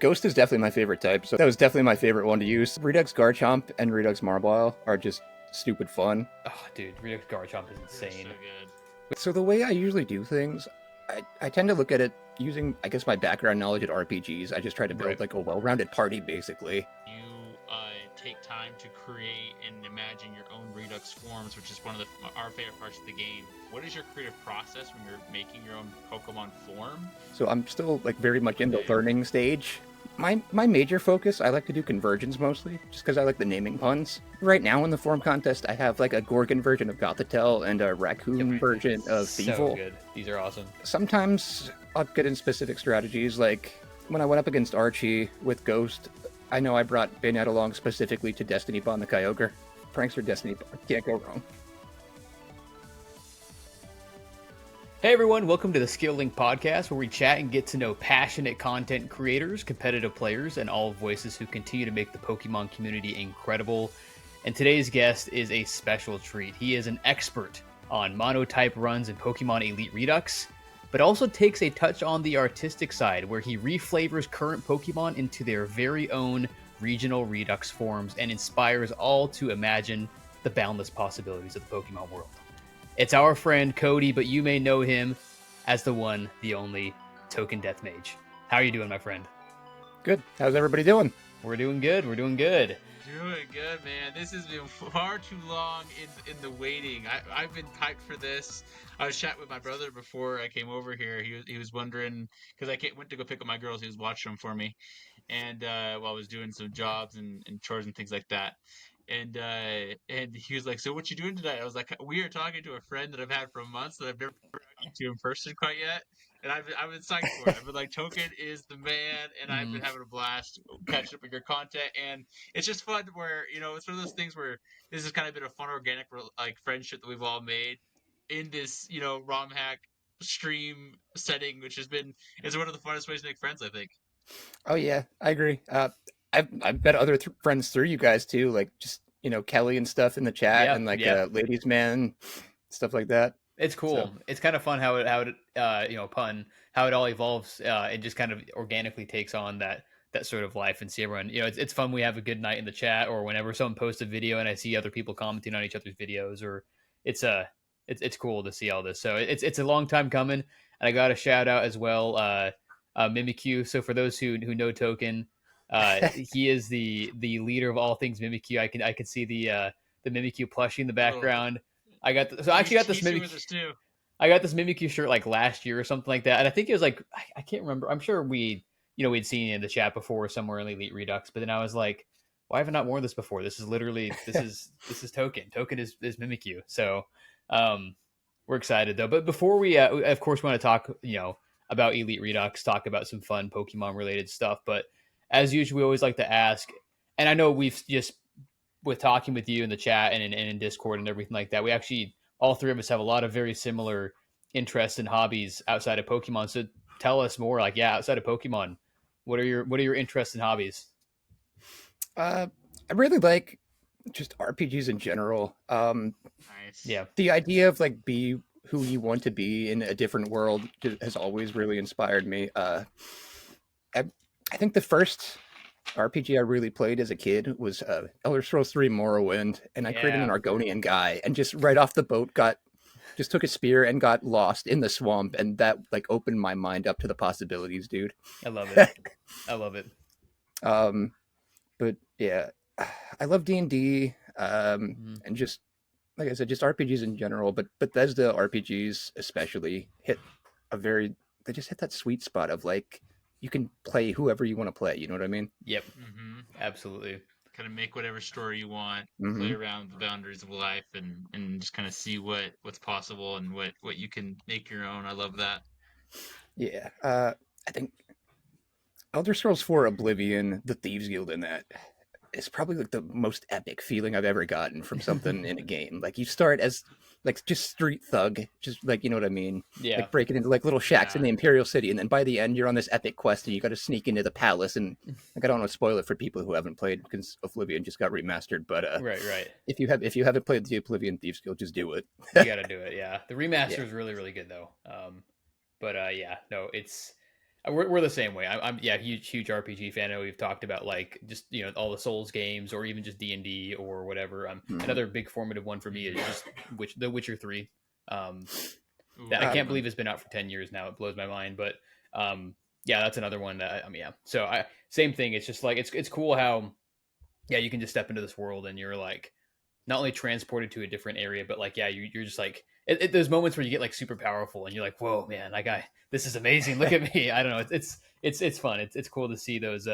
Ghost is definitely my favorite type, so that was definitely my favorite one to use. Redux Garchomp and Redux Marbile are just stupid fun. Oh, dude, Redux Garchomp is insane. So good. So the way I usually do things, I tend to look at it using, I guess, my background knowledge at RPGs. I just try to build like a well-rounded party, basically. You take time to create and imagine your own Redux forms, which is one of our favorite parts of the game. What is your creative process when you're making your own Pokemon form? So I'm still like very much in the learning stage. My major focus, I like to do conversions mostly, just because I like the naming puns. Right now in the form contest, I have like a Gorgon version of Gothitelle and a Raccoon version of Thievul. So good. These are awesome. Sometimes I'll get in specific strategies, like when I went up against Archie with Ghost, I know I brought Bayonet along specifically to Destiny Bond the Kyogre. Prankster Destiny Bond, can't go wrong. Hey everyone, welcome to the Skill Link podcast, where we chat and get to know passionate content creators, competitive players, and all voices who continue to make the Pokemon community incredible. And today's guest is a special treat. He is an expert on monotype runs in Pokemon Elite Redux, but also takes a touch on the artistic side, where he reflavors current Pokemon into their very own regional Redux forms and inspires all to imagine the boundless possibilities of the Pokemon world. It's our friend Cody, but you may know him as the one, the only Token Deathmage. How are you doing, my friend? Good. How's everybody doing? We're doing good. We're doing good. Doing good, man. This has been far too long in the waiting. I've been hyped for this. I was chatting with my brother before I came over here. He was wondering, because went to go pick up my girls. He was watching them for me, and while I was doing some jobs and chores and things like that. And he was like, "So what you doing today?" I was like, "We are talking to a friend that I've had for months that I've never talked to in person quite yet." And I've been psyched for it. I've been like, Token is the man, and I've been having a blast catching up with your content. And it's just fun where, it's one of those things where this has kind of been a fun, organic, like, friendship that we've all made in this, ROM hack stream setting, which is one of the funnest ways to make friends, I think. Oh yeah, I agree. I've met other friends through you guys too, like just Kelly and stuff in the chat, and like Ladies Man, stuff like that. It's cool. So, it's kind of fun how it how it all evolves. It just kind of organically takes on that sort of life, and see everyone. It's fun. We have a good night in the chat, or whenever someone posts a video and I see other people commenting on each other's videos, or it's cool to see all this. So it's a long time coming, and I got a shout out as well, Mimikyu. So for those who know Token, he is the leader of all things Mimikyu. I can see the Mimikyu plushie in the background. I got this Mimikyu. I got this Mimikyu shirt like last year or something like that, and I think it was like I can't remember. I'm sure we'd seen it in the chat before somewhere in Elite Redux, but then I was like, why have I not worn this before? This is literally this is Token. Token is Mimikyu. So we're excited though. But before we of course want to talk about Elite Redux, talk about some fun Pokemon related stuff. But as usual, we always like to ask, and I know we've just, with talking with you in the chat and in Discord and everything like that, we actually, all three of us have a lot of very similar interests and hobbies outside of Pokemon. So tell us more, like, outside of Pokemon, what are your interests and hobbies? I really like just RPGs in general. Nice. Yeah. The idea of like be who you want to be in a different world has always really inspired me. I think the first RPG I really played as a kid was Elder Scrolls 3 Morrowind, and I created an Argonian guy, and just right off the boat just took a spear and got lost in the swamp, and that like opened my mind up to the possibilities, dude. I love it. I love it. But yeah, I love D&D, and just like I said, just RPGs in general. But Bethesda RPGs especially they just hit that sweet spot of like, you can play whoever you want to play. You know what I mean? Yep. Absolutely. Kind of make whatever story you want, play around the boundaries of life, and just kind of see what's possible and what you can make your own. I love that. Yeah. I think Elder Scrolls 4 Oblivion, the Thieves Guild in that, is probably like the most epic feeling I've ever gotten from something in a game. Like, you start as like just street thug, just like, you know what I mean? Yeah. Like breaking into like little shacks in the Imperial City, and then by the end you're on this epic quest and you got to sneak into the palace. And like, I don't want to spoil it for people who haven't played because Oblivion just got remastered. But right. If you haven't played the Oblivion Thieves Guild, just do it. You got to do it. Yeah, the remaster is really, really good though. But no, it's. We're the same way. I'm yeah, huge RPG fan. I know we've talked about like just all the Souls games or even just D&D or whatever. Mhm. Another big formative one for me is just The Witcher 3. Um, Ooh, that I good can't one. believe it's been out for 10 years now. It blows my mind. But yeah, that's another one that yeah. So same thing. It's just like it's cool how yeah you can just step into this world and you're like not only transported to a different area, but like yeah you're just like there's moments where you get like super powerful and you're like whoa man like this is amazing. Look at me. I don't know. It's fun. It's cool to see those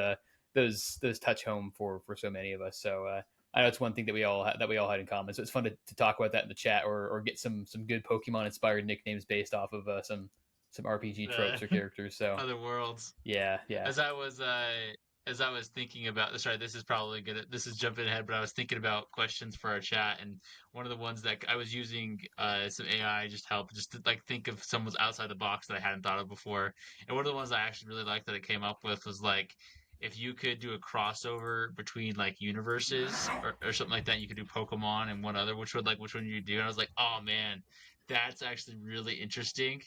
touch home for so many of us. So I know it's one thing that we all had in common. So it's fun to talk about that in the chat or get some good Pokemon inspired nicknames based off of some RPG tropes or characters. So Other worlds. yeah, yeah. As I was thinking about, sorry, this is probably good. This is jumping ahead, but I was thinking about questions for our chat, and one of the ones that I was using some AI just help just to like think of someone's outside the box that I hadn't thought of before. And one of the ones I actually really liked that it came up with was like if you could do a crossover between like universes or something like that, you could do Pokemon and one other. Which one you do? And I was like, oh man, that's actually really interesting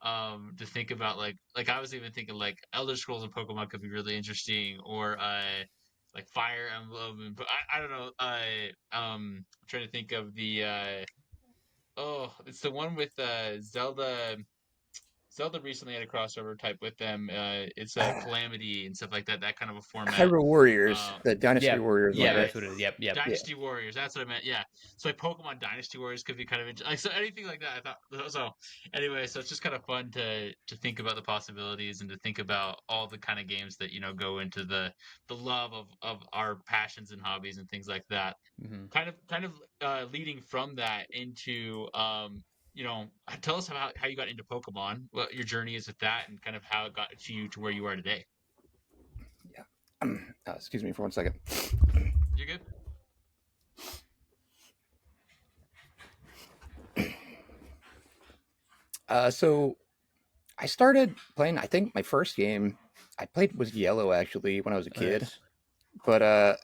to think about like I was even thinking like Elder Scrolls and Pokemon could be really interesting or like Fire Emblem but I don't know I'm trying to think of the oh it's the one with Zelda recently had a crossover type with them it's a Calamity and stuff like that that kind of a format Hyrule Warriors, um the Dynasty Yeah, Warriors one, yeah, right? that's what it is. Yep, yep. Yeah. Dynasty Warriors. That's what I meant. Yeah. So like Pokemon Dynasty Warriors could be kind of interesting. Like so anything like that. I thought so. Anyway, so it's just kind of fun to think about the possibilities and to think about all the kind of games that go into the love of our passions and hobbies and things like that. Hmm. Kind of leading from that into tell us how you got into Pokemon, what your journey is with that, and kind of how it got to you to where you are today. Yeah. Excuse me for 1 second. You're good. So I started playing. I think my first game I played was Yellow actually when I was a kid, Nice. but I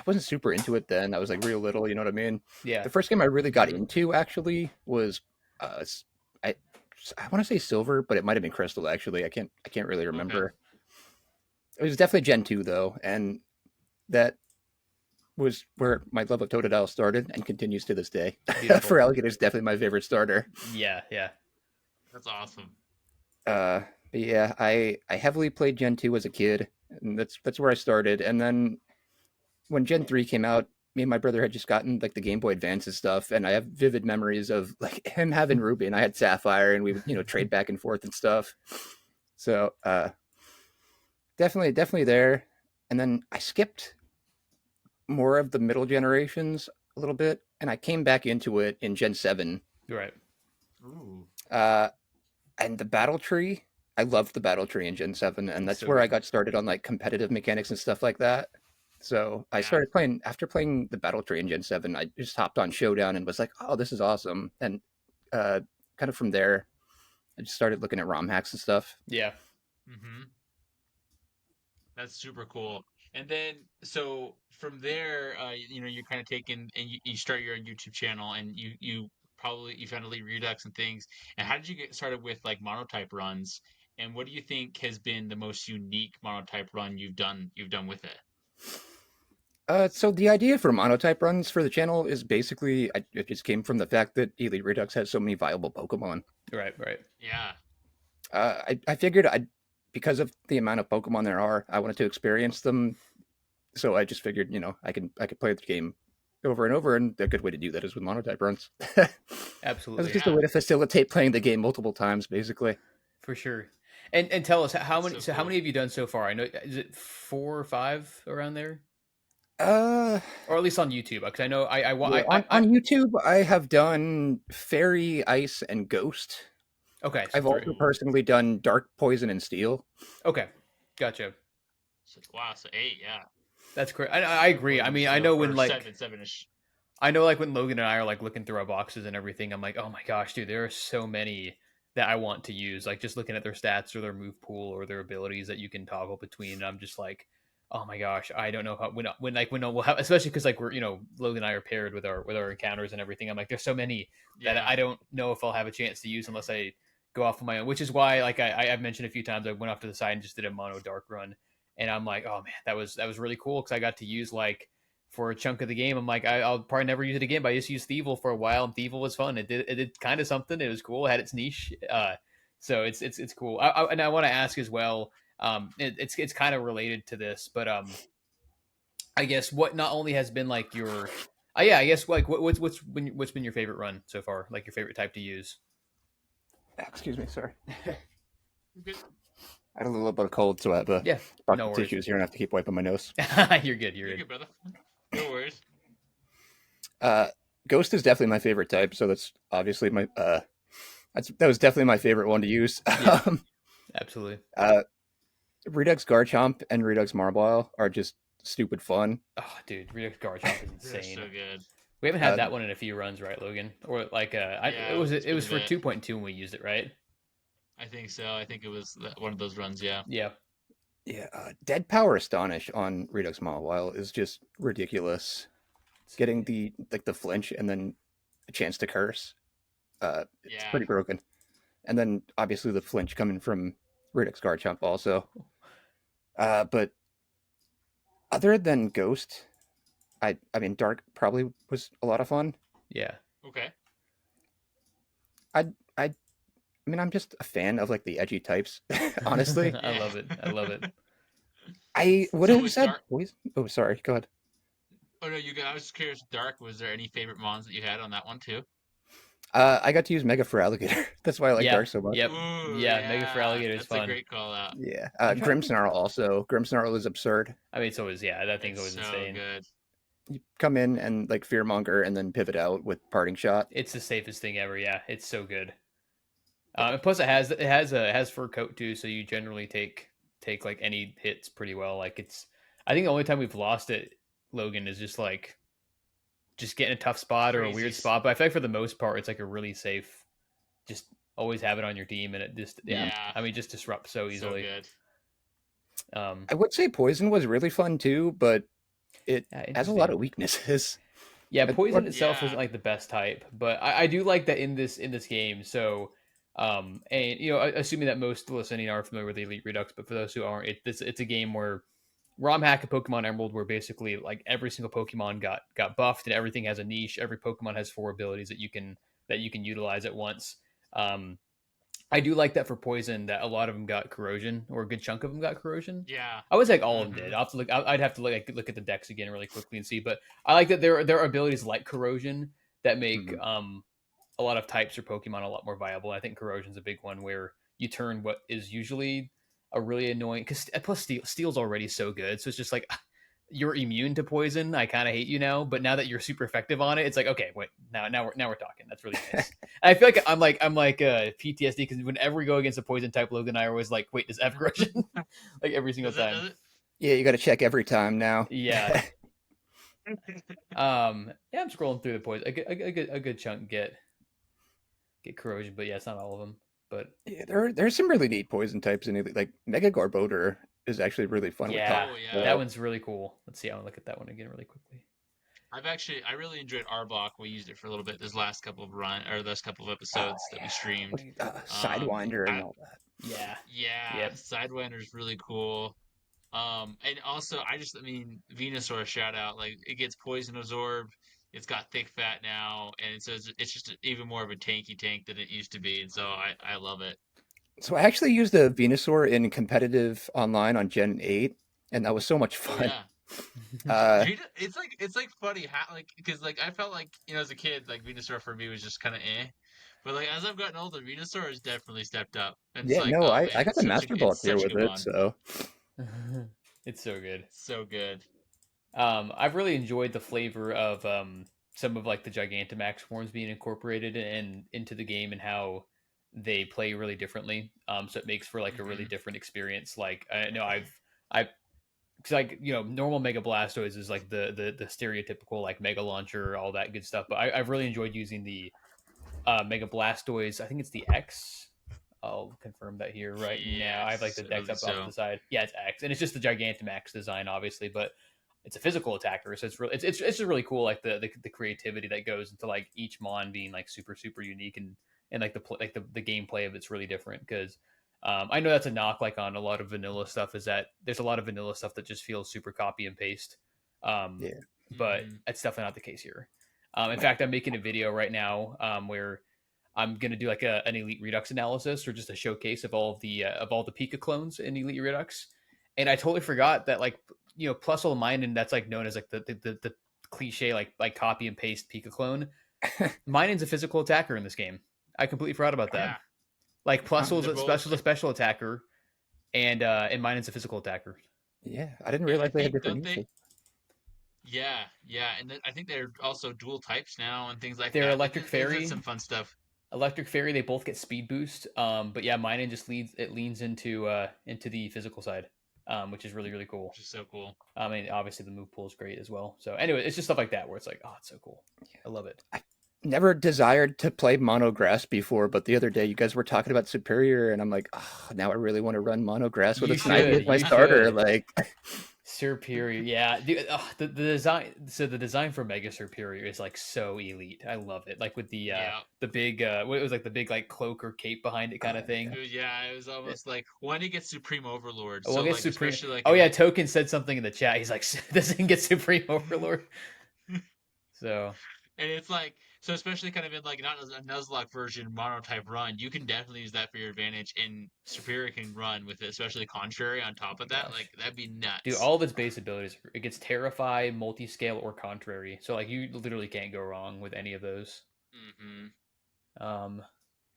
wasn't super into it then. I was like real little, you know what I mean? Yeah. The first game I really got Mhm. into actually was uh, s- I I want to say Silver, but it might have been Crystal actually. I can't really Okay. remember. It was definitely Gen 2 though, and that was where my love of Totodile started and continues to this day. Beautiful. For Alligator is definitely my favorite starter. Yeah, yeah. That's awesome. But yeah, I heavily played Gen 2 as a kid, and that's where I started. And then when Gen 3 came out, me and my brother had just gotten like the Game Boy Advance and stuff, and I have vivid memories of like him having Ruby and I had Sapphire, and we would trade back and forth and stuff. So definitely there. And then I skipped more of the middle generations a little bit, and I came back into it in Gen 7. You're right. Ooh. Uh, and the battle tree, I loved the battle tree in Gen 7, and It's that's so where I good. got started on like competitive mechanics and stuff like that. So I Yeah. started playing after playing the battle tree in Gen 7. I just hopped on Showdown and was like, "Oh, this is awesome!" And uh, kind of from there, I just started looking at ROM hacks and stuff. Yeah. Mm-hmm. That's super cool. And then, so from there, you're kind of taking and you start your own YouTube channel, and you probably you found Elite Redux and things. And how did you get started with like monotype runs? And what do you think has been the most unique monotype run you've done with it? So the idea for monotype runs for the channel is basically it just came from the fact that Elite Redux has so many viable Pokemon. Right, right. Yeah. I figured because of the amount of Pokemon there are, I wanted to experience them. So I just figured, I could play the game over and over, and a good way to do that is with monotype runs. It's Absolutely. just a Yeah. way to facilitate playing the game multiple times, basically. For sure. And tell us how That's many so how cool. many have you done so far? I know is it 4 or 5 around there? Uh, Or at least on YouTube, because I know yeah, on YouTube, I have done Fairy, Ice, and Ghost. okay, so I've 3. also Ooh. personally done Dark, Poison, and Steel. Okay. Gotcha. Wow. So 8. Yeah. That's great. I Dark agree. I Poison mean, I Steel know when or like 7-ish. I know like when Logan and I are like looking through our boxes and everything, I'm like, oh my gosh, dude, there are so many that I want to use. Like just looking at their stats or their move pool or their abilities that you can toggle between. And I'm just like, oh my gosh, I don't know how when we'll have, especially because like we're Logan and I are paired with our encounters and everything. I'm like, there's so many that Yeah. I don't know if I'll have a chance to use unless I go off on my own, which is why, like I've mentioned a few times, I went off to the side and just did a mono dark run, and I'm like, oh man, that was really cool because I got to use like for a chunk of the game. I'm like, I'll probably never use it again, but I just used Thievul for a while, and Thievul was fun. It did kind of something. It was cool. It had its niche. So it's cool. And I want to ask as well. It's kind of related to this, but I guess what not only has been like your, yeah, I guess like what's been your favorite run so far? Like your favorite type to use? Excuse me, sorry. Good. I had a little bit of cold, so I have a Yeah, bucket no of worries. tissues here and I have to keep wiping my nose. You're good. You're good, brother. No worries. Ghost is definitely my favorite type, so that's obviously my that was definitely my favorite one to use. Yeah. Absolutely. Redux Garchomp and Redux Marbile are just stupid fun. Oh, dude, Redux Garchomp is They're insane. so good. We haven't had that one in a few runs, right, Logan? Or like, Yeah, it was it's been a for bit. 2.2 when we used it, right? I think so. I think it was one of those runs. Yeah. Yeah. Yeah, Dead Power Astonish on Redux Marbile is just ridiculous. Getting the flinch and then a chance to curse, it's Yeah. pretty broken. And then obviously the flinch coming from Redux Garchomp also. But other than Ghost, I mean Dark probably was a lot of fun. Yeah. Okay. I mean I'm just a fan of like the edgy types, honestly. I love it. I love it. I would So have with said Dark. poison. Oh, sorry. Go ahead. Oh no, you. I was just curious. Dark. Was there any favorite mons that you had on that one too? I got to use Mega for Alligator. That's why I like Yeah. Dark so much. Yep. Ooh, Yeah, Mega for Alligator is that's fun. a great call out. Yeah. I'm trying to Grimmsnarl also. Grimmsnarl is absurd. I mean, it's always that thing's It's always so insane. good. You come in and like Fearmonger and then pivot out with Parting Shot. It's the safest thing ever. Yeah, it's so good. And plus, it has fur coat too, so you generally take like any hits pretty well. Like I think the only time we've lost it, Logan, is just like just getting a tough spot or a weird Crazy. spot. But I feel like for the most part, it's like a really safe. Just always have it on your team, and it just Yeah. I mean, just disrupts so So easily. good. I would say Poison was really fun too, but it Yeah, has a lot interesting. of weaknesses. Yeah, It- poison what- itself Yeah. isn't like the best type, but I do like that in this game. So, and assuming that most listening are familiar with Elite Redux, but for those who aren't, it's a game where ROM hack of Pokemon Emerald, where basically like every single Pokemon got buffed and everything has a niche. Every Pokemon has 4 abilities that you can utilize at once. I do like that for poison that a lot of them got corrosion, or a good chunk of them got corrosion. Yeah. I would say like all of them Mhm. did. I'll have to look. I'd have to look at the decks again really quickly and see. But I like that there are abilities like corrosion that make a lot of types or Pokemon a lot more viable. I think corrosion's a big one where you turn what is usually a really annoying, because plus steel's already so good, so it's just like you're immune to poison. I kind of hate you now, but now that you're super effective on it, it's like okay, wait, now we're talking. That's really nice. I feel like I'm like PTSD because whenever we go against a poison type, Logan and I are always like, wait, does it have corrosion? Like every single time. Does it? Yeah, you got to check every time now. Yeah. Yeah, I'm scrolling through the poison. A good chunk get corrosion, but yeah, it's not all of them. But Yeah, there's some really neat poison types in it. Like Mega Garbodor is actually really fun. yeah, Oh, yeah. that one's really cool. Let's see. I want to look at that one again really quickly. I really enjoyed Arbok. We used it for a little bit this last couple of episodes that we streamed. Sidewinder and all that. Yeah. Yeah, Yep. Sidewinder's really cool. And also I mean Venusaur shout out, like it gets poison absorb, it's got thick fat now, and so it's just even more of a tanky tank than it used to be, and so I love it. So I actually used a Venusaur in competitive online on Gen 8, and that was so much Oh, fun. yeah. It's like funny how like because like I felt like as a kid like Venusaur for me was just kind of but like as I've gotten older Venusaur has definitely stepped up. And it's Yeah, like, no, oh, I man, got the Master Ball tier with it, so It's so good. So good. I've really enjoyed the flavor of some of like the Gigantamax forms being incorporated into the game and how they play really differently. So it makes for like a really different experience. Like I know I've because like normal Mega Blastoise is like the stereotypical like Mega Launcher, all that good stuff. But I've really enjoyed using the Mega Blastoise. I think it's the X. I'll confirm that here right now. I have like the Yes, deck I up believe off so. to the side. Yeah, it's X, and it's just the Gigantamax design, obviously, but it's a physical attacker, so it's just really cool. Like the creativity that goes into like each mon being like super super unique and and like the gameplay of it's really different because I know that's a knock like on a lot of vanilla stuff is that there's a lot of vanilla stuff that just feels super copy and paste. Um, Yeah. but that's definitely not the case here. In fact, I'm making a video right now where I'm gonna do like an Elite Redux analysis or just a showcase of all the Pika clones in Elite Redux, and I totally forgot that like plus or minus that's like known as like the cliche like copy and paste Pika clone. Mining's a physical attacker in this game. I completely forgot about that. Yeah, Like Plusle's they're a both. special attacker, and Mining's a physical attacker. Yeah, I didn't I realize they had think different don't they? uses. Yeah, yeah, and I think they're also dual types now and things like They're that. Electric They did Fairy. some fun stuff. Electric Fairy, they both get speed boost. But yeah, Minen just leans into the physical side, which is really really cool. Which is so cool. I mean, obviously the move pool is great as well. So anyway, it's just stuff like that where it's like, oh, it's so cool. I love it. I never desired to play mono grass before, but the other day you guys were talking about superior, and I'm like, oh, now I really want to run mono grass with You a sniper should, as my you starter. should. Like, Superior, yeah. Dude, the design. So the design for Mega Superior is like so elite. I love it. Like with Yeah. the big what it was like the big like cloak or cape behind it kind of thing. Yeah, it was almost like when he gets Supreme Overlord. Well, So it gets like Supreme. especially like Oh in yeah, Token said something in the chat. He's like, doesn't get Supreme Overlord. So and it's like so especially kind of in like not a Nuzlocke version monotype run, you can definitely use that for your advantage and Superior can run with it, especially contrary on top of that. gosh, Like that'd be dude, nuts. all of its base abilities. It gets Terrify, Multi-Scale, or Contrary. So like you literally can't go wrong with any of those. hmm Um,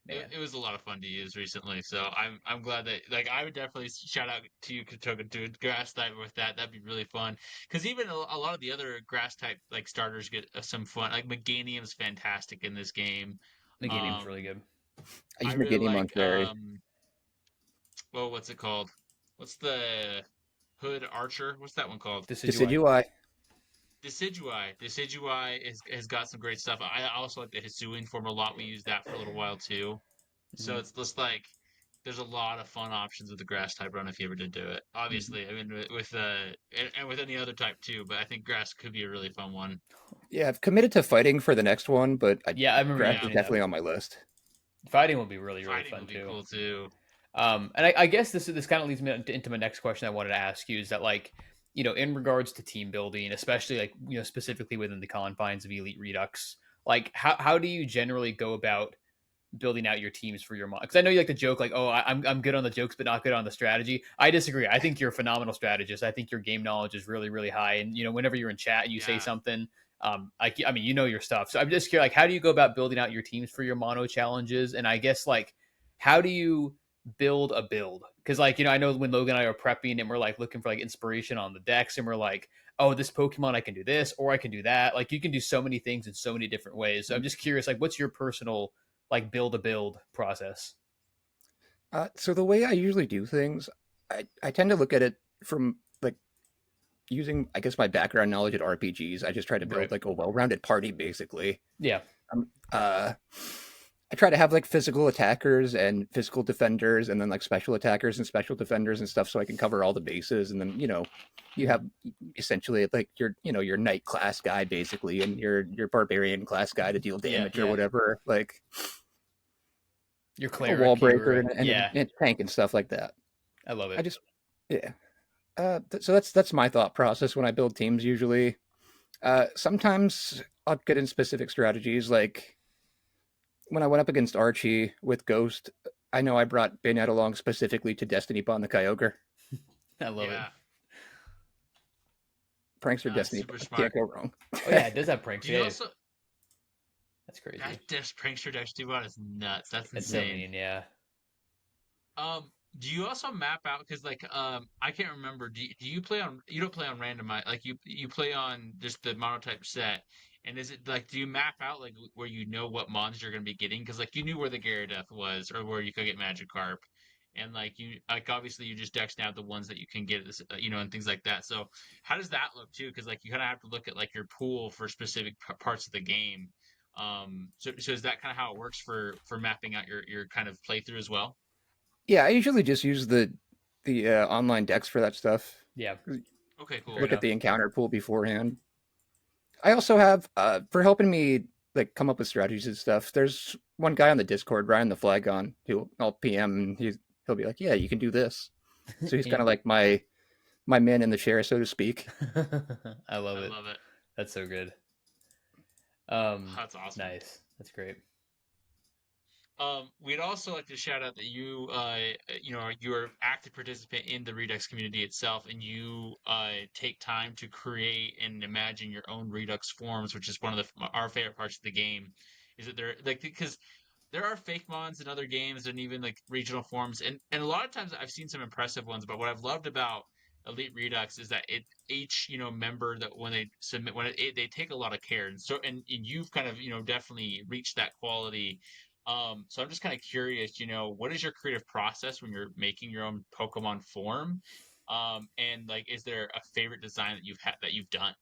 man, it was a lot of fun to use recently, so I'm glad that like I would definitely shout out to you Katoga to grass type with that. That'd be really fun because even a lot of the other grass type like starters get some fun. Like Meganium's fantastic in this game. the game's really Um, good. I I use really Meganium on like Fairy. well, what's it called? What's the Hood Archer? What's that one called? Decidueye. Decidui. Decidui has got some great stuff. I also like the Hisuian form a lot. We used that for a little while too. So Mhm. it's just like there's a lot of fun options with the grass type run if you ever did do it. Obviously, I mean with and with any other type too, but I think grass could be a really fun one. Yeah, I've committed to fighting for the next one, but Yeah, I remember you grass is mentioning that. definitely on my list. Fighting will be really really Fighting fun would be too. cool too. And I guess this kind of leads me into my next question I wanted to ask you is that like in regards to team building, especially like specifically within the confines of Elite Redux, like how do you generally go about building out your teams for your mod? Because I know you like to joke like, oh, I'm good on the jokes but not good on the strategy. I disagree. I think you're a phenomenal strategist. I think your game knowledge is really really high, and whenever you're in chat and you say Yeah. something. I mean, your stuff. So I'm just curious, like, how do you go about building out your teams for your mono challenges? And I guess like, how do you build a build? Because like I know when Logan and I are prepping and we're like looking for like inspiration on the decks, and we're like, oh, this Pokemon I can do this or I can do that. Like you can do so many things in so many different ways. So I'm just curious, like, what's your personal like build a build process? So the way I usually do things, I tend to look at it from like using, I guess, my background knowledge at RPGs. I just try to build Right. like a well-rounded party, basically. Yeah. Um, uh, I try to have like physical attackers and physical defenders, and then like special attackers and special defenders and stuff, so I can cover all the bases. And then you have essentially like your knight class guy basically, and your barbarian class guy to deal damage or yeah. whatever, like Your a cleric, wall your breaker and yeah, a tank and stuff like that. I love I it. just yeah. So that's my thought process when I build teams usually. Sometimes I'll get in specific strategies, like when I went up against Archie with Ghost. I know I brought Bayonet along specifically to Destiny Bond the Kyogre. I love it. Yeah. Prankster Destiny Super Bond. smart. Can't go wrong. Oh yeah, it does have pranks. Do you Yeah, also that's crazy. that Prankster Dex 2 is nuts. That's That's so insane. mean. Yeah. Do you also map out because like I can't remember. Do you play on you don't play on randomize like you play on just the monotype set, and is it like do you map out like where you know what monsters you're gonna be getting because like you knew where the Gyarados was or where you could get Magikarp, and like you like obviously you just dex now the ones that you can get and things like that. So how does that look too? Because like you kind of have to look at like your pool for specific parts of the game. So is that kind of how it works for mapping out your kind of playthrough as well? Yeah, I usually just use the online decks for that stuff. Yeah. Okay, Fair cool. Look at enough. the encounter pool beforehand. I also have for helping me like come up with strategies and stuff. There's one guy on the Discord, Ryan the Flagon, who I'll PM and he'll be like, "Yeah, you can do this." So he's kind of like my man in the chair, so to speak. I love I it. love it. That's so good. That's awesome. Nice. That's great. We'd also like to shout out that you're an active participant in the Redux community itself, and you take time to create and imagine your own Redux forms, which is one of our favorite parts of the game. Is that they're like because there are fake mons in other games and even like regional forms, and a lot of times I've seen some impressive ones. But what I've loved about Elite Redux is that each member that when they submit they take a lot of care, and so and you've kind of definitely reached that quality. So I'm just kind of curious, what is your creative process when you're making your own Pokemon form? And like, is there a favorite design that you've done?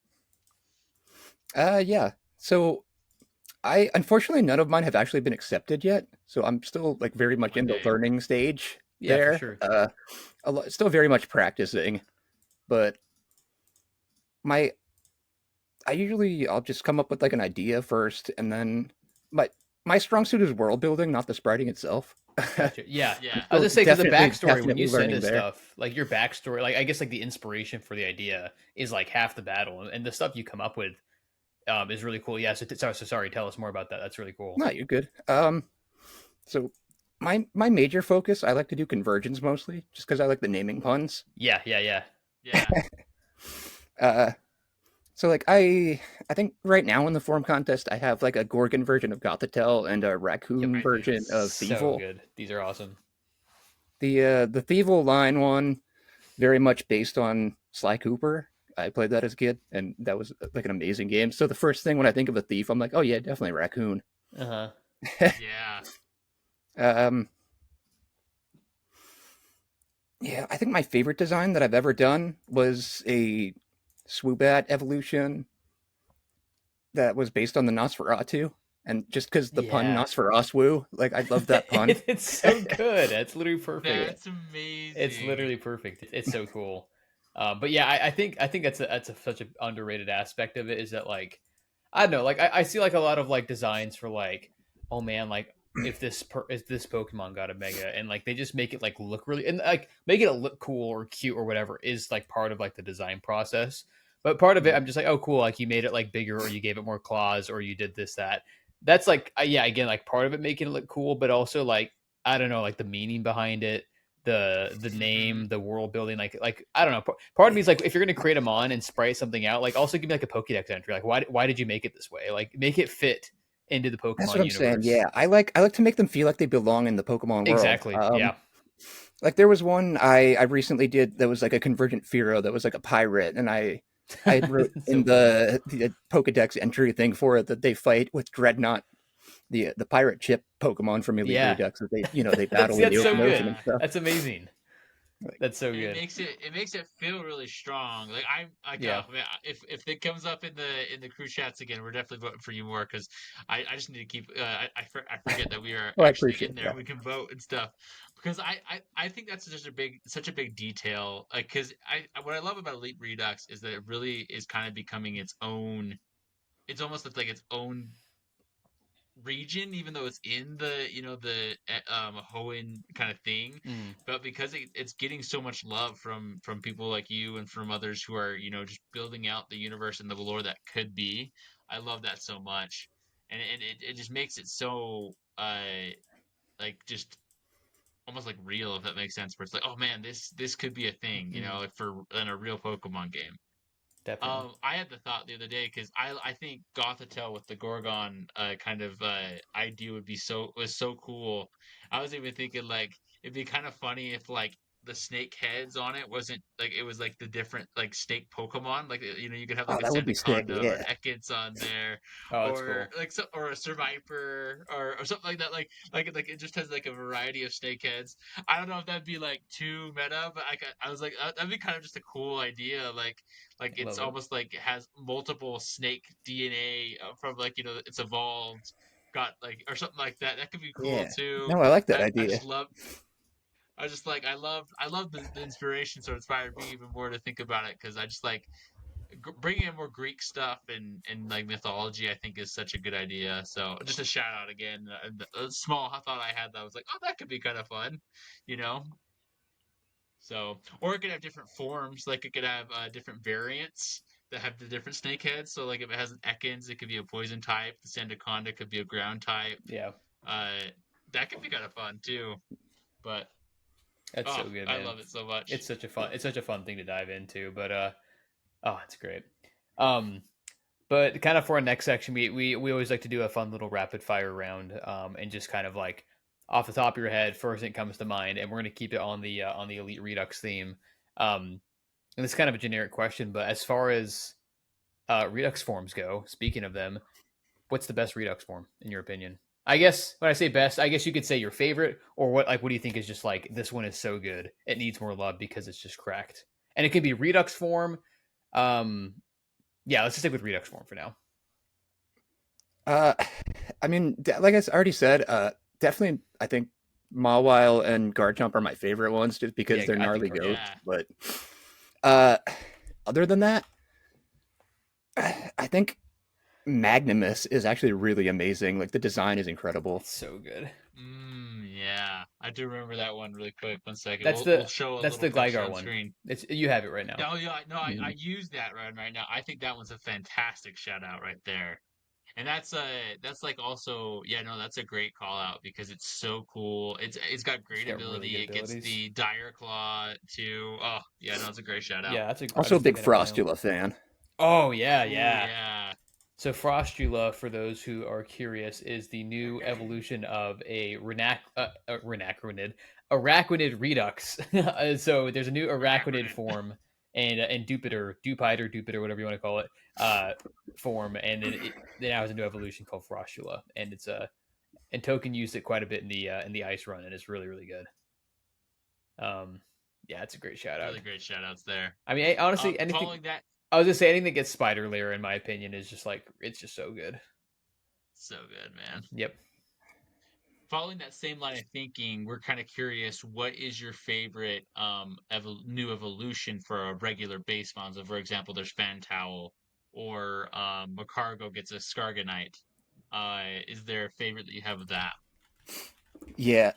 Yeah. So I unfortunately none of mine have actually been accepted yet. So I'm still like very much One in the day. learning stage Yeah, for there. sure. Still very much practicing, but my I'll just come up with like an idea first, and then my my strong suit is world building, not the spriting itself. Gotcha. Yeah. Yeah. I was So just say because the backstory, when definitely you send learning us there. stuff, like your backstory, like I guess like the inspiration for the idea is like half the battle, and the stuff you come up with is really cool. Yeah. So sorry. Tell us more about that. That's really cool. No, you're good. So my major focus, I like to do conversions mostly, just because I like the naming puns. Yeah. Yeah. Yeah. Yeah. Uh, so like I think right now in the form contest, I have like a Gorgon version of Gothitelle and a Yep. Raccoon version of So Thievul. good. These are awesome. The Thievul line one, very much based on Sly Cooper. I played that as a kid, and that was like an amazing game. So the first thing when I think of a thief, I'm like, oh yeah, definitely Raccoon. Uh huh. Yeah. um, yeah, I think my favorite design that I've ever done was a Swoobat evolution that was based on the Nosferatu. And just because the pun Yeah. Nosferatu, like I love that pun. It's so good. It's literally perfect. That's amazing. It's literally perfect. It's so cool. But yeah, I think that's such an underrated aspect of it is that like I don't know, like I see like a lot of like designs for like, oh man, like if this Pokemon got a Mega and like they just make it like look really and like make it look cool or cute or whatever is like part of like the design process. But part of it, I'm just like, oh cool, like you made it like bigger or you gave it more claws or you did this that. That's like yeah, again like part of it making it look cool, but also like I don't know, like the meaning behind it, the Mhm. name, the world building, like I don't know. Part of me is like, if you're gonna create a mon and sprite something out, like also give me like a Pokédex entry. Like why did you make it this way? Like make it fit into the That's what Pokemon I'm saying. universe. Yeah, I like to make them feel like they belong in the Pokemon world. Exactly. Yeah. Like there was one I recently did that was like a convergent Fearow that was like a pirate, and I had wrote So in funny. the Pokedex entry thing for it that they fight with Dreadnought, the pirate chip Pokemon from Elite Yeah. Redux. That they battle in the That's so open ocean good. and Yeah. stuff. That's amazing. Like, That's so And it good. makes it feel really strong. Like I'm like Yeah. man, if it comes up in the crew chats again, we're definitely voting for you more because I just need to keep I forget that we are oh, I actually in appreciate there and that. we can vote and stuff because I think that's just such a big detail like because what I love about Elite Redux is that it really is kind of becoming its own. It's almost like its own region, even though it's in the Hoenn kind of thing, Mm. but because it's getting so much love from people like you and from others who are just building out the universe and the lore that could be. I love that so much, and it just makes it so like just almost like real if that makes sense. Where it's like, oh man, this could be a thing, Mm. like for in a real Pokemon game. Definitely. I had the thought the other day because I think Gothitelle with the Gorgon kind of idea was so cool. I was even thinking like it'd be kind of funny if like the snake heads on it wasn't like it was like the different like snake Pokemon like you could have Oh, like a that would be sick. Sandaconda or an Yeah. Ekans on there Oh, it's or cool. like or a Survivor or something like that like it just has like a variety of snake heads. I don't know if that'd be like too meta, but I was like that'd be kind of just a cool idea like I it's love it. almost like it has multiple snake DNA from like it's evolved, got like or something like that. That could be cool Yeah. too. No, I like that I idea. just love. I love the inspiration, so it inspired me even more to think about it because I just like bringing in more Greek stuff and like mythology, I think is such a good idea. So just a shout out again, a small thought I had that I was like, oh, that could be kind of fun, you know. So, or it could have different forms, like it could have different variants that have the different snake heads. So, like if it has an Ekans, it could be a poison type. The Sandaconda could be a ground type. Yeah, Uh, that could be kind of fun too. But that's oh, so good, I man. love it so much. It's such a fun thing to dive into. But oh, it's great. Um, but kind of for our next section, we always like to do a fun little rapid fire round, and just kind of like off the top of your head, first thing comes to mind, and we're gonna keep it on the Elite Redux theme. And it's kind of a generic question, but as far as Redux forms go, speaking of them, what's the best Redux form in your opinion? I guess when I say best, I guess you could say your favorite, or what do you think is just like this one is so good it needs more love because it's just cracked, and it can be Redux form. Um, yeah, let's just stick with Redux form for now. Uh, I mean, like already said, definitely, I think Mawile and Garchomp are my favorite ones just because Yeah, they're I think gnarly Garchomp. goats. Yeah. But uh, other than that, I think Magnimus is actually really amazing. Like the design is incredible. It's so good. Yeah. I do remember that one really quick. 1 second. That's We'll the show a that's little the picture Gligar on one. screen. It's you have it right now. Oh yeah, no, I Mhm. use that right now. I think that one's a fantastic shout out right there. And that's like also yeah, no, that's a great call out because it's so cool. It's got It's great got really good ability. It gets abilities. the Dire Claw too. Oh, yeah, no, it's a great shout out. Yeah, that's a. I'm Also, a just big looking at it now. Frostula fan. Oh yeah, Ooh, yeah. yeah. So Frostula, for those who are curious, is the new evolution of Araquanid Redux. So there's a new Araquanid Arachnid. form, and Dupiter, whatever you want to call it, form, and then now has a new evolution called Frostula, and it's and Token used it quite a bit in the ice run, and it's really really good. Yeah, it's a great shout out. Really great shout outs there. I mean, honestly, anything. Following that, I was gonna say anything that gets Spider Layer, in my opinion, is just like it's just so good. so good, man. Yep. Following that same line of thinking, we're kind of curious, what is your favorite new evolution for a regular base mod? So for example, there's Fan Towel or Macargo gets a Scargonite. Is there a favorite that you have of that? Yeah.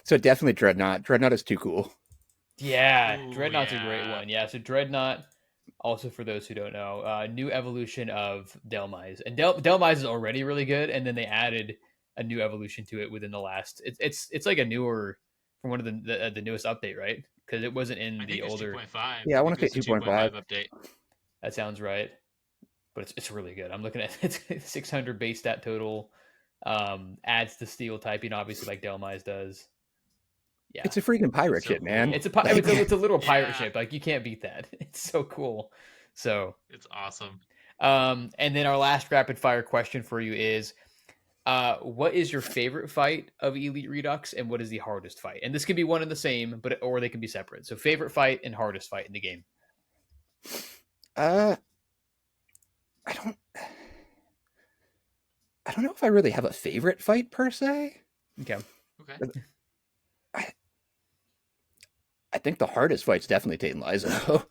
So definitely Dreadnought. Dreadnought is too cool. Yeah, Ooh, Dreadnought's a great yeah. one. Yeah, so Dreadnought, also for those who don't know, new evolution of Delmise, and Delmise is already really good, and then they added a new evolution to it within the last. It's like a newer from one of the newest update, right? Because it wasn't in I think the it's older. 2.5. Yeah, I I want think to say it's a 2.5 2.5. update. That sounds right, but it's really good. I'm looking at it's 600 base stat total. Adds the steel typing, obviously, like Delmise does. Yeah, It's a freaking It's pirate so ship, man. cool. it's Like, it's a little pirate Yeah, ship. Like you can't beat that. It's so cool. So, it's awesome. and then our last rapid fire question for you is, what is your favorite fight of Elite Redux, and what is the hardest fight? And this can be one and the same, but or they can be separate. So, favorite fight and hardest fight in the game. uh, I don't, I don't know if I really have a favorite fight per se. Okay. Okay. I, I think the hardest fight's definitely Tate and Liza.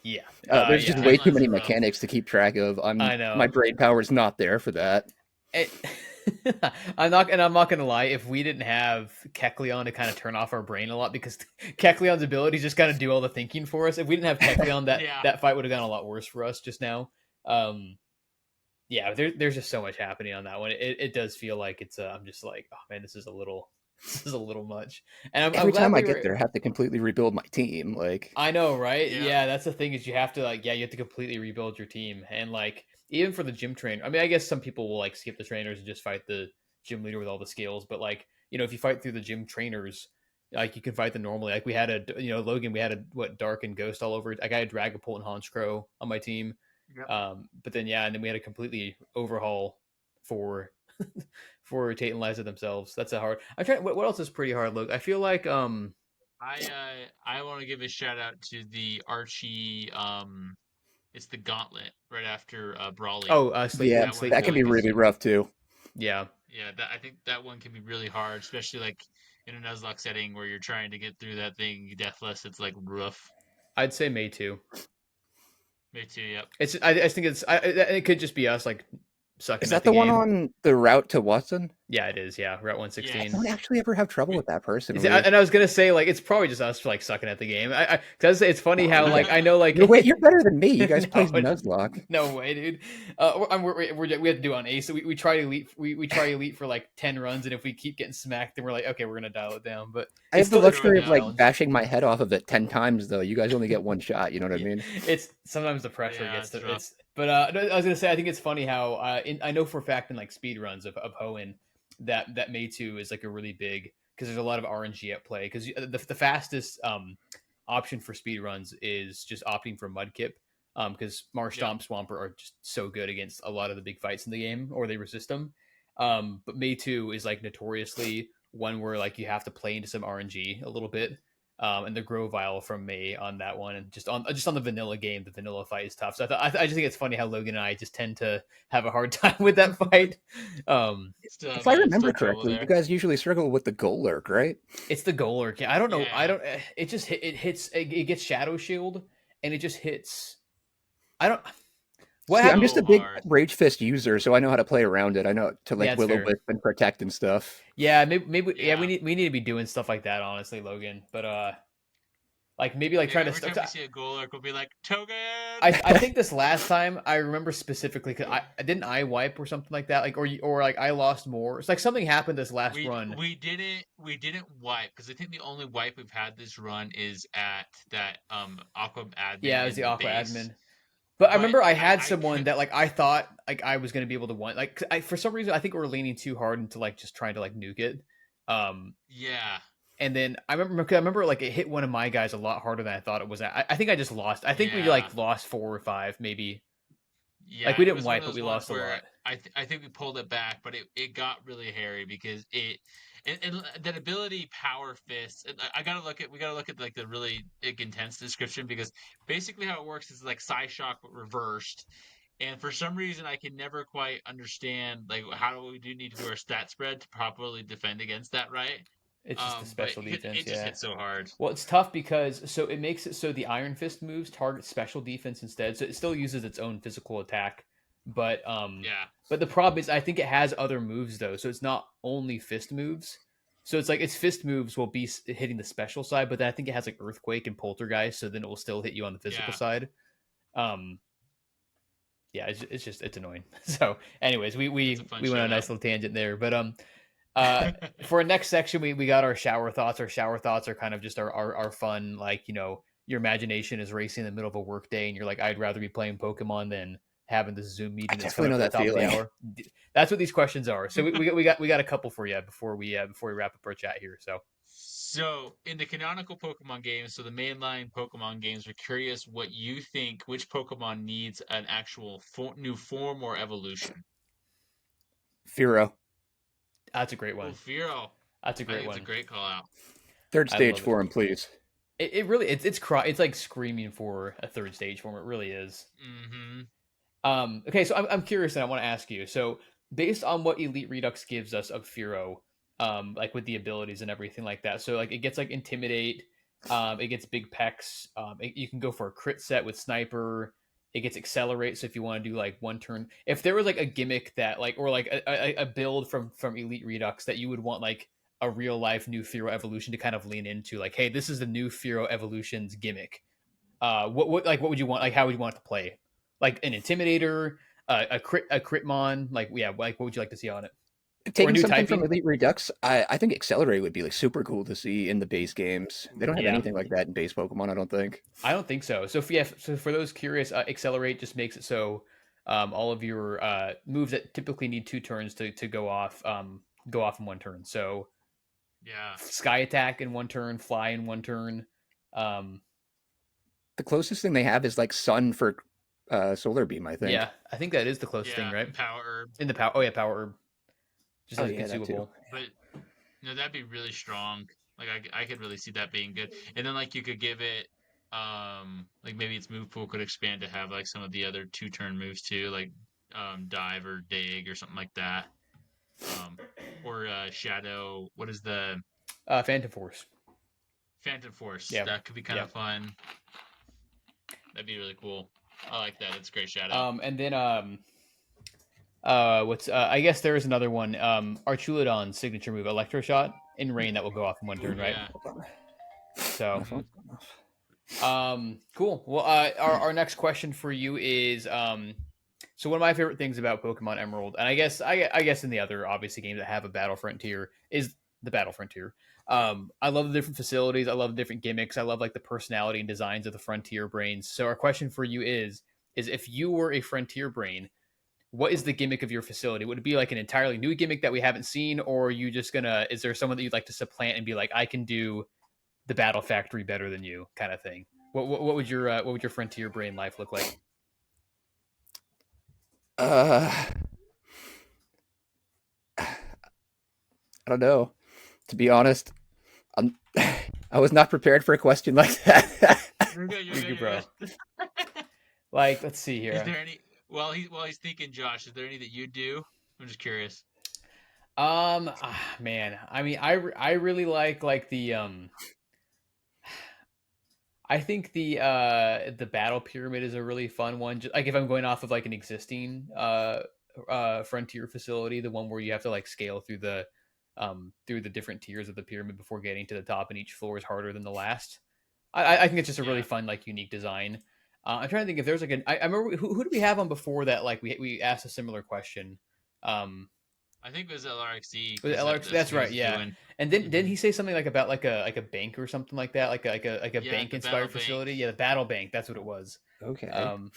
Yeah. There's Yeah, just Yeah. way Tate too many Line's rough. mechanics to keep track of. I My know. brain power's not there for that. It, I'm not gonna lie. If we didn't have Kecleon to kind of turn off our brain a lot, because Kecleon's abilities just kind of do all the thinking for us. If we didn't have Kecleon, Yeah. that fight would have gone a lot worse for us just now. Um, yeah, there's just so much happening on that one. It does feel like it's. I'm just like, oh man, this is a little, this is a little much. And I'm Every glad time I we get were. there, I have to completely rebuild my team. Like, I know, right? Yeah. Yeah, that's the thing is you have to like, yeah, you have to completely rebuild your team, and like even for the gym trainer. I mean, I guess some people will like skip the trainers and just fight the gym leader with all the skills, but like if you fight through the gym trainers, like you can fight them normally. Like we had Logan, we had a what Dark and Ghost all over it. Like I had Dragapult and Honchkrow on my team, Yep. but then yeah, and then we had a completely overhaul for for Tate and Liza themselves. That's a hard. I'm trying. What else is pretty hard? Look, I feel like I want to give a shout out to the Archie. It's the Gauntlet right after Brawly. oh yeah, That one I Slate that feel can like be Fulton. is really rough too. Yeah, yeah. That I think that one can be really hard, especially like in a Nuzlocke setting where you're trying to get through that thing deathless. It's like rough. I'd say May too. Me too. Yep. I think it could just be us like sucking Is at that the the one game. on the route to Watson? Yeah, it is. Yeah, Route I 116. don't Yes. actually ever have trouble We- with that personally. And I was gonna say like it's probably just us for like sucking at the game. Cause it's funny No, how you like guys, I know like no wait, you're better than me. You guys play no, Nuzlocke. no way, dude. We have to do it on Ace. So we try elite. We try elite for like 10 runs, and if we keep getting smacked, then we're like, okay, we're gonna dial it down. But I have the it's still a luxury good of like challenge. bashing my head off of it 10 times though. You guys only get one shot. You know what I Yeah, mean? it's sometimes the pressure Yeah, gets it's to rough. it's. But no, I was gonna say I think it's funny how I know for a fact in like speed runs of Hoenn that Meitu is like a really big because there's a lot of RNG at play because the fastest option for speed runs is just opting for Mudkip because Marsh Yep. Stomp Swampert are just so good against a lot of the big fights in the game or they resist them. But Meitu is like notoriously one where like you have to play into some RNG a little bit. And the Grovyle from May on that one, and just on the vanilla game, the vanilla fight is tough. So I just think it's funny how Logan and I just tend to have a hard time with that fight. Still If I have remember still trouble correctly, you there. guys usually struggle with the goal lurk, right? It's the goaler. I don't know. I Yeah. don't. It just it hits. It gets Shadow Shield, and it just hits. I don't. What See, I'm happened? just So a big hard. Rage Fist user, so I know how to play around it. I know to Yeah, like it's Willow fair. Wisp and protect and stuff. Yeah, maybe. Yeah, Yeah. we need to be doing stuff like that, honestly, Logan. But like maybe like trying to. Every time we see a goal arc, we'll be like, Togen! I think this last time I remember specifically because I didn't I wipe or something like that like or like I lost more. It's like something happened this last run. We didn't wipe because I think the only wipe we've had this run is at that Aqua admin Yeah, it was in the the Aqua base. admin. But I But remember I had I someone could that like I thought like I was gonna be able to win. Like for some reason I think we were leaning too hard into like just trying to like nuke it. Um, yeah. and then I remember like it hit one of my guys a lot harder than I thought it was. I think I just lost. I think we Yeah. like lost 4 or 5 maybe. Yeah, Like we it didn't was one wipe, of but those we ones lost a where lot. I think we pulled it back, but it got really hairy because and that ability Power Fist. I gotta look at we gotta look at like the really intense description because basically how it works is like Psyshock but reversed. And for some reason, I can never quite understand like how do we do need to do our stat spread to properly defend against that, right? It's just the But special defense, it just yeah. hits so hard. Well, it's tough because so it makes it so the Iron Fist moves target special defense instead. So it still uses its own physical attack, Yeah, but the problem is I think it has other moves though. So it's not only fist moves. So it's like its fist moves will be hitting the special side, but then I think it has like Earthquake and Poltergeist, so then it will still hit you on the physical yeah, side. Um, yeah, it's annoying. So, anyways, it's a fun we went on a showdown. nice little tangent there, but for our next section, we got our shower thoughts. Our shower thoughts are kind of just our fun, like, you know, your imagination is racing in the middle of a work day and you're like, I'd rather be playing Pokemon than having this Zoom I meeting that's definitely coming up know at the that top of the feeling. hour. That's what these questions are. So we got a couple for you before we wrap up our chat here. So So, in the canonical Pokemon games, so the mainline Pokemon games, we're curious what you think which Pokemon needs an actual new form or evolution. Firo. that's a great Oh, one. Firo. That's a I great think it's a one. great call out. Third I stage love it. for him, please. It really it's like screaming for a third stage form. It really is. Mm-hmm. Okay, so I'm curious, and I want to ask you. So, based on what Elite Redux gives us of Firo, like with the abilities and everything like that, so like it gets like Intimidate, it gets Big Pecs, you can go for a crit set with Sniper. It gets Accelerate, so if you want to do like one turn, if there was like a gimmick that like or like a build from Elite Redux that you would want like a real life new Firo evolution to kind of lean into, like, hey, this is the new Firo evolution's gimmick. What would you want? Like, how would you want it to play? Like an Intimidator, a Critmon. Like, yeah, like what would you like to see on it? Or Taking new something from typing? Elite Redux, I think Accelerate would be like super cool to see in the base games. They don't have Yeah, anything like that in base Pokemon, I don't think. I don't think so. So yeah, so for those curious, Accelerate just makes it so all of your moves that typically need 2 turns to go off in one turn. So Yeah. Sky Attack in one turn, Fly in one turn. Um, The closest thing they have is like Sun for Solar Beam, I yeah, think. I think that is the closest thing, Yeah. right? And Power Herb. In the power, oh yeah, Power Herb, just Oh as a yeah, that too. consumable. But no, that'd be really strong. Like I could really see that being good. And then like you could give it like maybe its move pool could expand to have like some of the other 2-turn moves too, like dive or dig or something like that. Um or shadow, what is the Phantom Force. Phantom Force. Yeah, That could be kind yeah. of fun. That'd be really cool. I like that. That's a great shout out. And then what's I guess there is another one. Archulodon's signature move, Electro Shot in rain, that will go off in one turn, right? Yeah. So My phone's going off. cool. Well, our next question for you is so one of my favorite things about Pokemon Emerald, and I guess in the other obviously games that have a battle frontier, is the battle frontier. I love the different facilities. I love the different gimmicks. I love like the personality and designs of the frontier brains. So our question for you is if you were a frontier brain, what is the gimmick of your facility? Would it be like an entirely new gimmick that we haven't seen, or are you just gonna? Is there someone that you'd like to supplant and be like, I can do the battle factory better than you, kind of thing? What would your frontier brain life look like? Uh, I don't know. To be honest, I'm, I was not prepared for a question like that. You're good, You're good, bro. good. Like, let's see Is here. there any? While he's thinking, Josh, is there any that you do? I'm just curious. Man, I mean, I really like the I think the battle pyramid is a really fun one. Just, like if I'm going off of like an existing frontier facility, the one where you have to like scale through the different tiers of the pyramid before getting to the top, and each floor is harder than the last. I think it's just a really Yeah. fun, like, unique design. I'm trying to think if there's like I remember who did we have on before that, like we asked a similar question. Um, I think it was LRXE. was it 'Cause LRX? that's That's what he right, was yeah. doing. And then didn't Mhm. he say something like about like a bank or something like that, like a Yeah, bank the battle inspired facility? bank. Yeah, the battle bank. That's what it was. Okay. Um,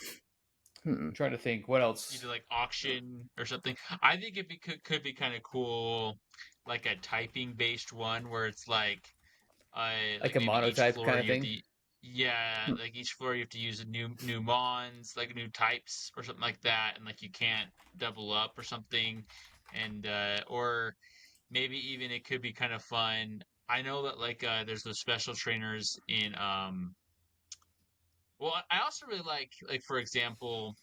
Hmm. trying to think what You else. do like auction or something. I think could be kind of cool, like a typing based one where it's Like like a maybe each monotype floor kind of you have thing. to yeah, Hmm. like each floor you have to use a new mons, like new types or something like that, and like you can't double up or something, and or maybe even it could be kind of fun. I know that there's those special trainers in well, I also really like for example,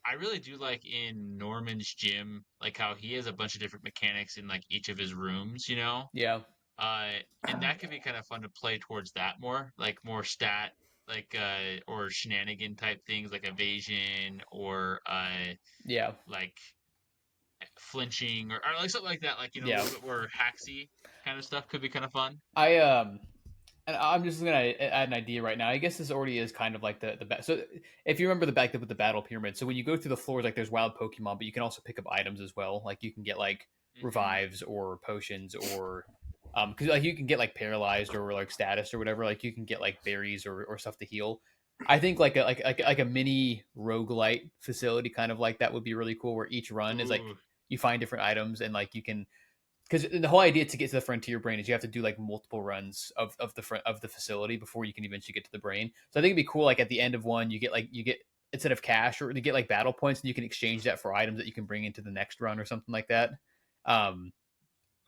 I really do like in Norman's gym, like how he has a bunch of different mechanics in like each of his rooms, you know? Yeah, Uh, and that could be kind of fun to play towards that more, like more stat, or shenanigan type things like evasion or yeah, like flinching or like something like that, like a yeah. little bit more hacksy kind of stuff could be kind of fun. I and I'm just gonna add an idea right now. I guess this already is kind of like the so if you remember the back with the battle pyramid. So when you go through the floors, like there's wild Pokemon, but you can also pick up items as well. Like you can get like Hmm. revives or potions or because like you can get like paralyzed or like status or whatever. Like you can get like berries or stuff to heal. I think Yeah. like a mini roguelite facility kind of like that would be really cool, where each run is like Ooh. you find different items and like you can, because the whole idea to get to the frontier brain is you have to do like multiple runs of the front of the facility before you can eventually get to the brain. So I think it'd be cool, like at the end of one you get instead of cash, or you get like battle points, and you can exchange that for items that you can bring into the next run or something like that. um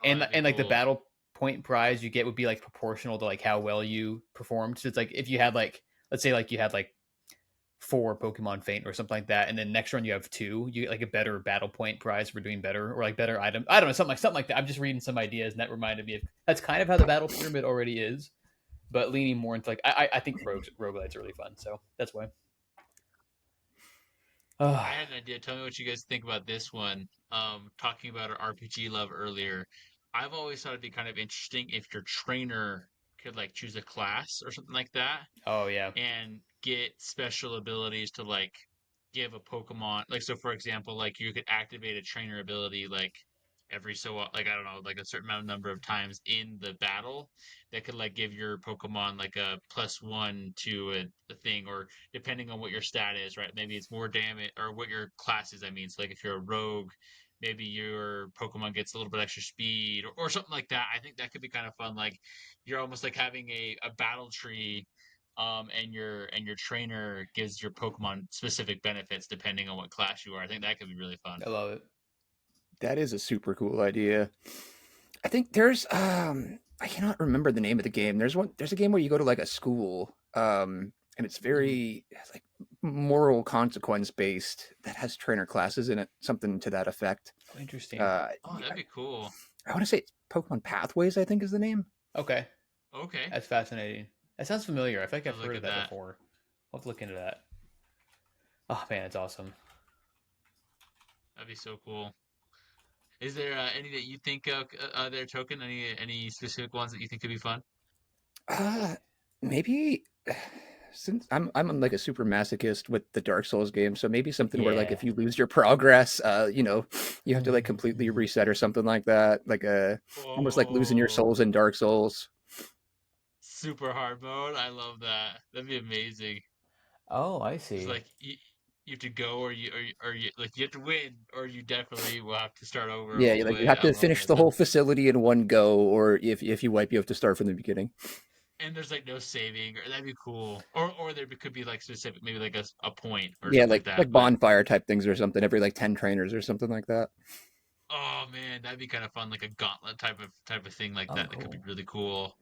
Oh, that'd be and like the cool. battle point prize you get would be like proportional to like how well you performed. So it's like if you had like, let's say like you had like four Pokemon Faint or something like that, and then next run you have two, you get like a better battle point prize for doing better, or like better item. I don't know, something like that. I'm just reading some ideas, and that reminded me of that's kind of how the battle pyramid already is, but leaning more into like I think roguelites are really fun, so that's why. I had an idea. Tell me what you guys think about this one. Talking about our RPG love earlier, I've always thought it'd be kind of interesting if your trainer could like choose a class or something like that Oh yeah, and get special abilities to like give a Pokemon like so for example, like you could activate a trainer ability like every like I don't know, like a certain amount of number of times in the battle that could like give your Pokemon like a +1 to a thing or depending on what your stat is, right? Maybe it's more damage or what your class is, I mean. So like if you're a rogue, maybe your Pokemon gets a little bit extra speed or something like that. I think that could be kind of fun. Like you're almost like having a battle tree and your trainer gives your Pokemon specific benefits depending on what class you are. I think that could be really fun. I love it. That is a super cool idea. I think there's I cannot remember the name of the game. There's a game where you go to like a school and it's Mhm. very it's like moral consequence based that has trainer classes in it, something to that effect. Oh, interesting. Uh Oh, that'd be cool. I want to say it's Pokemon Pathways, I think is the name. Okay, Okay, that's fascinating. That sounds familiar. I feel like I'll I've look heard of at that that. before. I'll have to look into that. Oh man, it's awesome. That'd be so cool. Is there any that you think of there, Token? Any specific ones that you think could be fun? Uh, maybe since I'm like a super masochist with the Dark Souls game, so maybe something where like Yeah. if you lose your progress, you have to like completely reset or something like that, like almost like losing your Oh, souls in Dark Souls. super hard mode. I love that. That'd be amazing. Oh, I It's see. like you have to go, or you like you have to win, or you definitely will have to start over Yeah, all the like you way. have I to love finish that. the whole facility in one go, or if you wipe, you have to start from the beginning. And there's like no saving, or that'd be cool. Or there could be like specific, maybe like a point or Yeah, something like like that. like But bonfire type things or something every like 10 trainers or something like that. oh man, that'd be kind of fun, like a gauntlet type of thing like Oh, that. That could be cool. really cool.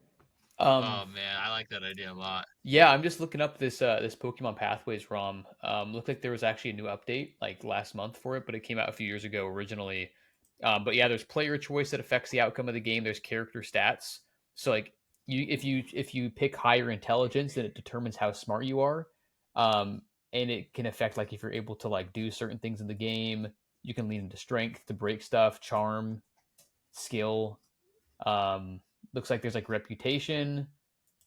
Um, Oh man, I like that idea a lot. yeah, I'm just looking up this Pokemon Pathways ROM. Looked like there was actually a new update like last month for it, but it came out a few years ago originally. But yeah, there's player choice that affects the outcome of the game. There's character stats. So like if you pick higher intelligence, then it determines how smart you are. Um, and it can affect like if you're able to like do certain things in the game. You can lean into strength to break stuff, charm, skill. Um, looks like there's like reputation,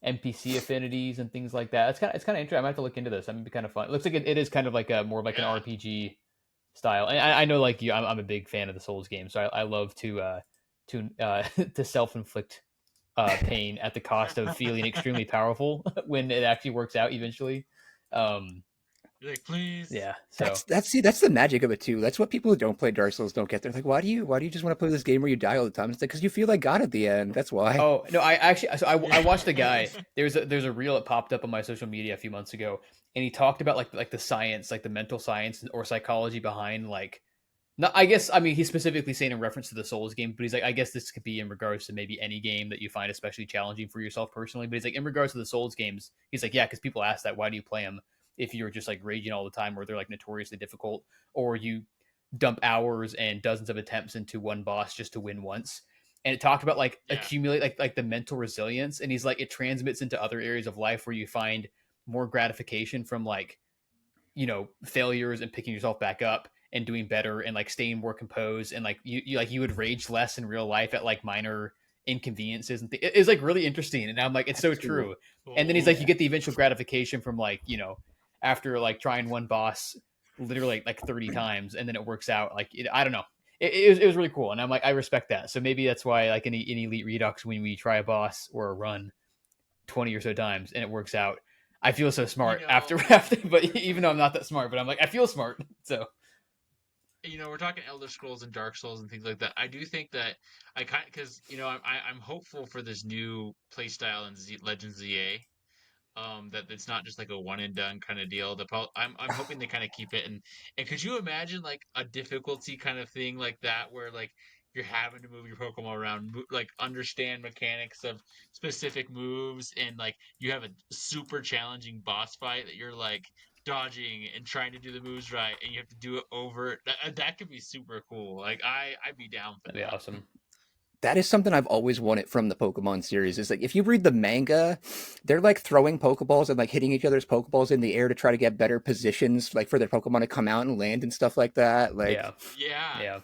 NPC affinities, and things like that. It's kind of interesting. I might have to look into this. That would be kind of fun. It looks like it is kind of like a more of like an Yeah. RPG style. And I know like you, I'm a big fan of the Souls games, so I love to to self inflict pain at the cost of feeling extremely powerful when it actually works out eventually. Um, You're like, please. yeah. So That's the magic of it too. That's what people who don't play Dark Souls don't get. They're like, why do you just want to play this game where you die all the time? It's like because you feel like God at the end. That's why. oh no, I actually I Yeah. watched a guy. There's a reel that popped up on my social media a few months ago, and he talked about like the science, like the mental science or psychology behind like. No, I guess I mean he's specifically saying in reference to the Souls game, but he's like I guess this could be in regards to maybe any game that you find especially challenging for yourself personally. But he's like in regards to the Souls games, he's like yeah, because people ask that why do you play them if you're just like raging all the time or they're like notoriously difficult or you dump hours and dozens of attempts into one boss just to win once. And it talked about like Yeah. accumulate like the mental resilience, and he's like it transmits into other areas of life where you find more gratification from like failures and picking yourself back up and doing better and like staying more composed and like you would rage less in real life at like minor inconveniences and it's like really interesting and I'm like it's so That's cool. true. And then he's like you Oh. get the eventual gratification from like after like trying one boss literally like 30 times and then it works out like I don't know it was really cool and I'm like I respect that, so maybe that's why like in Elite Redux when we try a boss or a run 20 or so times and it works out, I feel so You smart know, after but even though I'm not that smart, but I'm like I feel smart. So we're talking Elder Scrolls and Dark Souls and things like that. I do think that I kind because I'm hopeful for this new playstyle in Legends ZA. That it's not just like a one and done kind of deal. I'm hoping they kind of keep it, and could you imagine like a difficulty kind of thing like that where like you're having to move your Pokemon around, like understand mechanics of specific moves, and like you have a super challenging boss fight that you're like dodging and trying to do the moves right, and you have to do it over. That could be super cool. Like I'd be down for that'd be that. awesome. That is something I've always wanted from the Pokemon series. Is like if you read the manga, they're like throwing Pokeballs and like hitting each other's Pokeballs in the air to try to get better positions, like for their Pokemon to come out and land and stuff like that. Yeah. Like, Yeah. Yeah.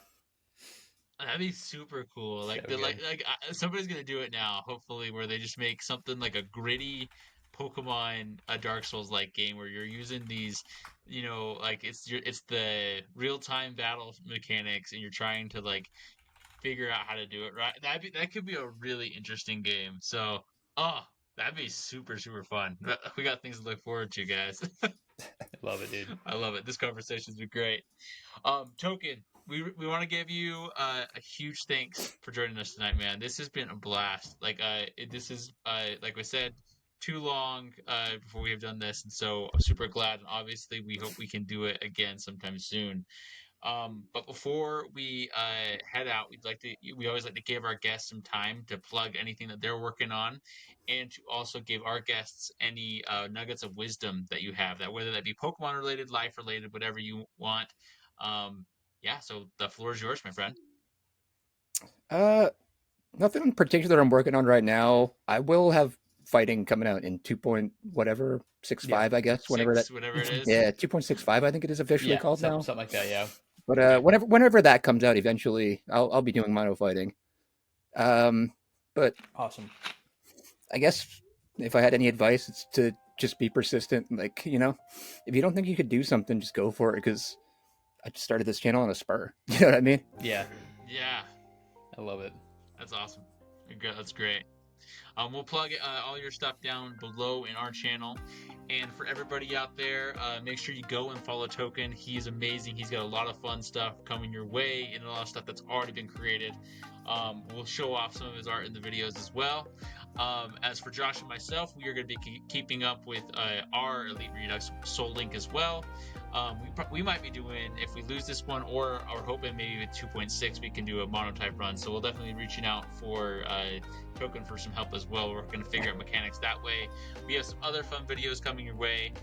That'd be super cool. So Like the good. somebody's gonna do it now, hopefully, where they just make something like a gritty Pokemon, a Dark Souls like game where you're using these, like it's the real time battle mechanics, and you're trying to like figure out how to do it right. That could be a really interesting game. So, oh, that'd be super super fun. We got things to look forward to, guys. I love it, dude. I love it. This conversation's been great. Token, we want to give you a huge thanks for joining us tonight, man. This has been a blast. Like this is like we said, too long before we have done this, and so I'm super glad. And obviously, we hope we can do it again sometime soon. But before we head out, we always like to give our guests some time to plug anything that they're working on, and to also give our guests any nuggets of wisdom that you have, that whether that be Pokemon related, life related, whatever you want. Um, yeah, so the floor is yours, my friend. uh, nothing in particular I'm working on right now. I will have. fighting coming out in 2 point whatever 65, I guess, whenever that. 6, whatever it is. Yeah, 2.65, I think it is officially called now. Something like that. Yeah. But Yeah. whenever that comes out, eventually, I'll be doing mono fighting. But Awesome. I guess if I had any advice, it's to just be persistent. Like, you know, if you don't think you could do something, just go for it. Because I just started this channel on a spur. You know what I mean? Yeah. Yeah, I love it. that's awesome. That's great. We'll plug all your stuff down below in our channel. And for everybody out there, make sure you go and follow Token. He's amazing. He's got a lot of fun stuff coming your way and a lot of stuff that's already been created. We'll show off some of his art in the videos as well. As for Josh and myself, we are going to be keeping up with our Elite Redux Soul Link as well. We might be doing, if we lose this one, or are hoping maybe with 2.6 we can do a monotype run. So we'll definitely be reaching out for Token for some help as well. We're going to figure out mechanics that way. We have some other fun videos coming your way.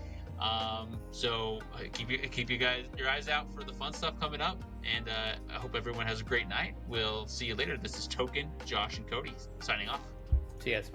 So keep your eyes out for the fun stuff coming up. And I hope everyone has a great night. We'll see you later. This is Token, Josh, and Cody signing off. See you guys.